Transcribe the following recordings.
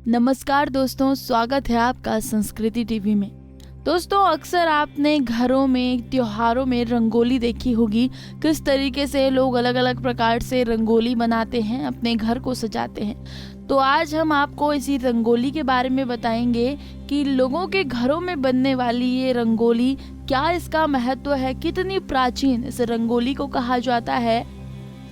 नमस्कार दोस्तों, स्वागत है आपका संस्कृति टीवी में। दोस्तों, अक्सर आपने घरों में त्योहारों में रंगोली देखी होगी। किस तरीके से लोग अलग अलग प्रकार से रंगोली बनाते हैं, अपने घर को सजाते हैं। तो आज हम आपको इसी रंगोली के बारे में बताएंगे कि लोगों के घरों में बनने वाली ये रंगोली, क्या इसका महत्व है, कितनी प्राचीन इस रंगोली को कहा जाता है।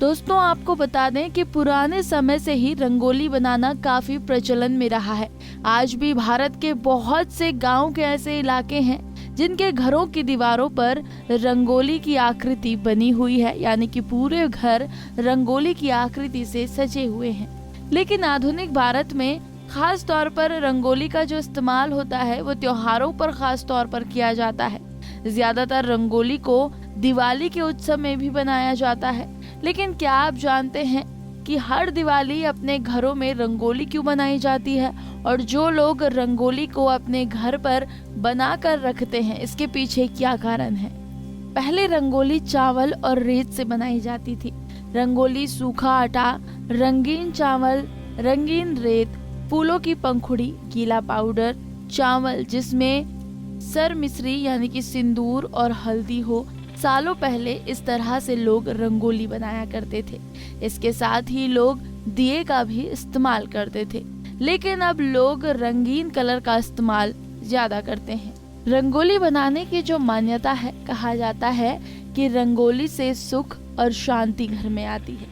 दोस्तों, आपको बता दें कि पुराने समय से ही रंगोली बनाना काफी प्रचलन में रहा है। आज भी भारत के बहुत से गांव के ऐसे इलाके हैं जिनके घरों की दीवारों पर रंगोली की आकृति बनी हुई है, यानी कि पूरे घर रंगोली की आकृति से सजे हुए हैं। लेकिन आधुनिक भारत में खास तौर पर रंगोली का जो इस्तेमाल होता है वो त्योहारों पर खास तौर पर किया जाता है। ज्यादातर रंगोली को दिवाली के उत्सव में भी बनाया जाता है। लेकिन क्या आप जानते हैं कि हर दिवाली अपने घरों में रंगोली क्यों बनाई जाती है, और जो लोग रंगोली को अपने घर पर बना कर रखते हैं, इसके पीछे क्या कारण है। पहले रंगोली चावल और रेत से बनाई जाती थी। रंगोली सूखा आटा, रंगीन चावल, रंगीन रेत, फूलों की पंखुड़ी, गीला पाउडर, चावल जिसमें सर मिश्री यानी कि सिंदूर और हल्दी हो। सालों पहले इस तरह से लोग रंगोली बनाया करते थे। इसके साथ ही लोग दिए का भी इस्तेमाल करते थे। लेकिन अब लोग रंगीन कलर का इस्तेमाल ज्यादा करते हैं। रंगोली बनाने की जो मान्यता है, कहा जाता है कि रंगोली से सुख और शांति घर में आती है।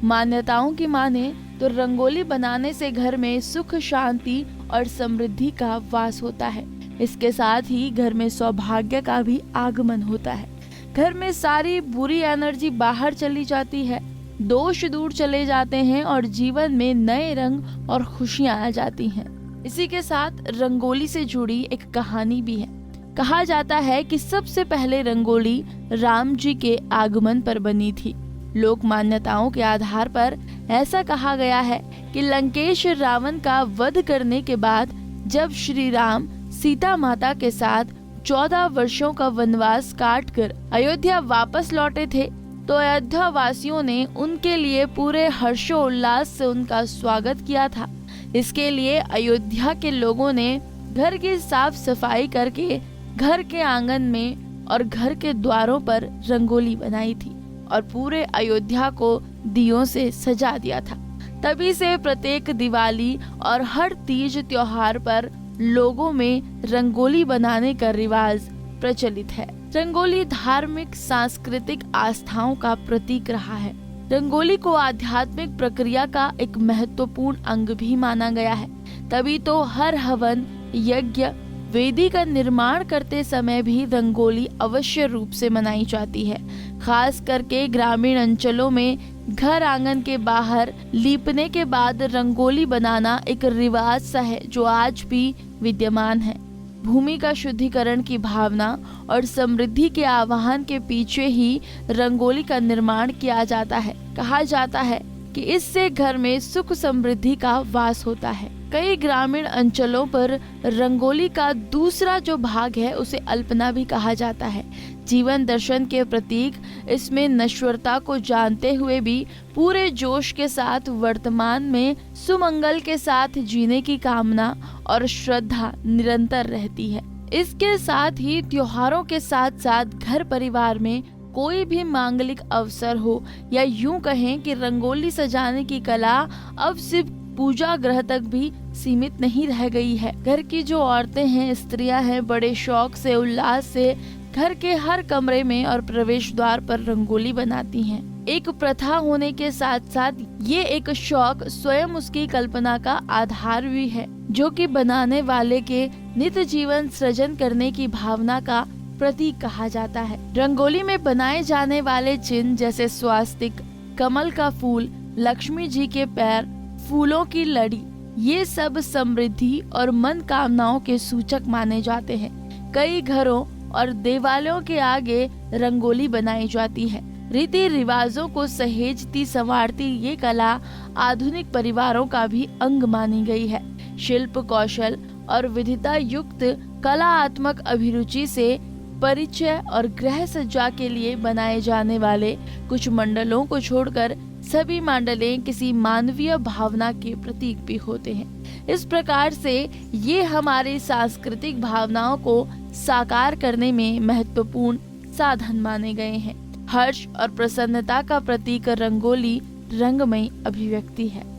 मान्यताओं की माने तो रंगोली बनाने से घर में सुख, शांति और समृद्धि का वास होता है। इसके साथ ही घर में सौभाग्य का भी आगमन होता है। घर में सारी बुरी एनर्जी बाहर चली जाती है, दोष दूर चले जाते हैं और जीवन में नए रंग और खुशियां आ जाती हैं। इसी के साथ रंगोली से जुड़ी एक कहानी भी है। कहा जाता है कि सबसे पहले रंगोली राम जी के आगमन पर बनी थी। लोक मान्यताओं के आधार पर ऐसा कहा गया है कि लंकेश रावण का वध करने के बाद जब श्री राम सीता माता के साथ 14 वर्षों का वनवास काटकर अयोध्या वापस लौटे थे, तो अयोध्या वासियों ने उनके लिए पूरे हर्षोल्लास से उनका स्वागत किया था। इसके लिए अयोध्या के लोगों ने घर की साफ सफाई करके घर के आंगन में और घर के द्वारों पर रंगोली बनाई थी और पूरे अयोध्या को दियों से सजा दिया था। तभी से प्रत्येक दिवाली और हर तीज त्योहार पर लोगों में रंगोली बनाने का रिवाज प्रचलित है। रंगोली धार्मिक सांस्कृतिक आस्थाओं का प्रतीक रहा है। रंगोली को आध्यात्मिक प्रक्रिया का एक महत्वपूर्ण अंग भी माना गया है। तभी तो हर हवन, यज्ञ, वेदी का निर्माण करते समय भी रंगोली अवश्य रूप से मनाई जाती है। खास करके ग्रामीण अंचलों में घर आंगन के बाहर लीपने के बाद रंगोली बनाना एक रिवाज सा है जो आज भी विद्यमान है। भूमि का शुद्धिकरण की भावना और समृद्धि के आह्वान के पीछे ही रंगोली का निर्माण किया जाता है। कहा जाता है कि इससे घर में सुख समृद्धि का वास होता है। कई ग्रामीण अंचलों पर रंगोली का दूसरा जो भाग है उसे अल्पना भी कहा जाता है। जीवन दर्शन के प्रतीक इसमें नश्वरता को जानते हुए भी पूरे जोश के साथ वर्तमान में सुमंगल के साथ जीने की कामना और श्रद्धा निरंतर रहती है। इसके साथ ही त्योहारों के साथ साथ घर परिवार में कोई भी मांगलिक अवसर हो या यूं कहें कि रंगोली सजाने की कला अब सिर्फ पूजा गृह तक भी सीमित नहीं रह गई है। घर की जो औरतें हैं, स्त्रियां हैं, बड़े शौक से, उल्लास से घर के हर कमरे में और प्रवेश द्वार पर रंगोली बनाती हैं। एक प्रथा होने के साथ साथ ये एक शौक स्वयं उसकी कल्पना का आधार भी है, जो कि बनाने वाले के नित्य जीवन सृजन करने की भावना का प्रतीक कहा जाता है। रंगोली में बनाए जाने वाले चिन्ह जैसे स्वास्तिक, कमल का फूल, लक्ष्मी जी के पैर, फूलों की लड़ी, ये सब समृद्धि और मन कामनाओं के सूचक माने जाते हैं। कई घरों और देवालयों के आगे रंगोली बनाई जाती है। रीति रिवाजों को सहेजती संवारती ये कला आधुनिक परिवारों का भी अंग मानी गई है। शिल्प कौशल और विधिता युक्त कलात्मक अभिरुचि से परिचय और गृह सज्जा के लिए बनाए जाने वाले कुछ मंडलों को छोड़कर सभी मंडलें किसी मानवीय भावना के प्रतीक भी होते हैं। इस प्रकार से ये हमारे सांस्कृतिक भावनाओं को साकार करने में महत्वपूर्ण साधन माने गए हैं। हर्ष और प्रसन्नता का प्रतीक रंगोली रंगमय अभिव्यक्ति है।